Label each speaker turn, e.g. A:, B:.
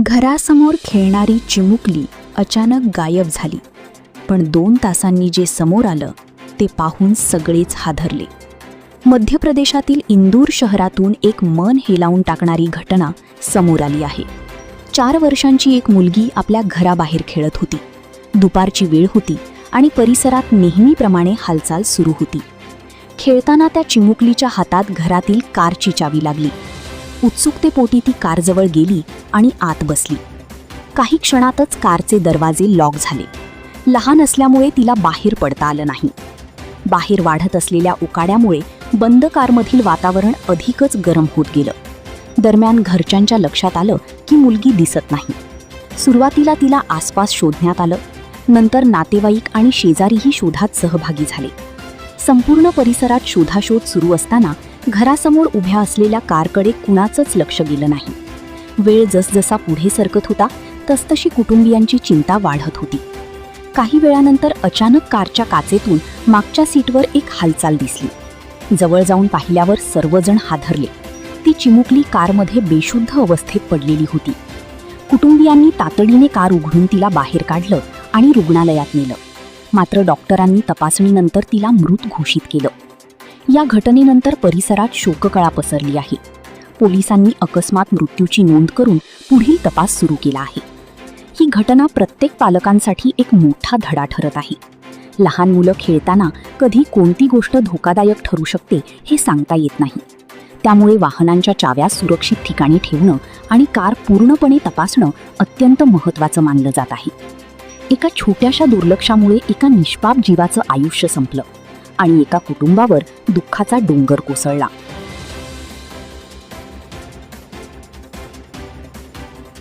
A: घरासमोर खेळणारी चिमुकली अचानक गायब झाली. पण 2 तासांनी जे समोर आलं ते पाहून सगळेच हादरले. मध्य प्रदेशातील इंदूर शहरातून एक मन हेलावून टाकणारी घटना समोर आली आहे. 4 वर्षांची एक मुलगी आपल्या घराबाहेर खेळत होती. दुपारची वेळ होती आणि परिसरात नेहमीप्रमाणे हालचाल सुरू होती. खेळताना त्या चिमुकलीच्या हातात घरातील कारची चावी लागली. उत्सुकतेपोटी ती कारजवळ गेली आणि आत बसली. काही क्षणातच कारचे दरवाजे लॉक झाले. लहान असल्यामुळे तिला बाहेर पडता आलं नाही. बाहेर वाढत असलेल्या उकाड्यामुळे बंद कारमधील वातावरण अधिकच गरम होत गेलं. दरम्यान घरच्यांच्या लक्षात आलं की मुलगी दिसत नाही. सुरुवातीला तिला आसपास शोधण्यात आलं. नंतर नातेवाईक आणि शेजारीही शोधात सहभागी झाले. संपूर्ण परिसरात शोधाशोध सुरू असताना घरासमोर उभ्या असलेल्या कारकडे कुणाचंच लक्ष गेलं नाही. वेळ जसजसा पुढे सरकत होता तसतशी कुटुंबियांची चिंता वाढत होती. काही वेळानंतर अचानक कारच्या काचेतून मागच्या सीटवर एक हालचाल दिसली. जवळ जाऊन पाहिल्यावर सर्वजण हादरले. ती चिमुकली कारमध्ये बेशुद्ध अवस्थेत पडलेली होती. कुटुंबियांनी तातडीने कार उघडून तिला बाहेर काढलं आणि रुग्णालयात नेलं. मात्र डॉक्टरांनी तपासणीनंतर तिला मृत घोषित केलं. या घटनेनंतर परिसरात शोककळा पसरली आहे. पोलिसांनी अकस्मात मृत्यूची नोंद करून पुढील तपास सुरू केला आहे. ही घटना प्रत्येक पालकांसाठी एक मोठा धडा ठरत आहे. लहान मुलं खेळताना कधी कोणती गोष्ट धोकादायक ठरू शकते हे सांगता येत नाही. त्यामुळे वाहनांच्या चाव्या सुरक्षित ठिकाणी ठेवणं आणि कार पूर्णपणे तपासणं अत्यंत महत्त्वाचं मानलं जात आहे. एका छोट्याशा दुर्लक्षामुळे एका निष्पाप जीवाचं आयुष्य संपलं आणि एका कुटुंबावर दुःखाचा डोंगर कोसळला.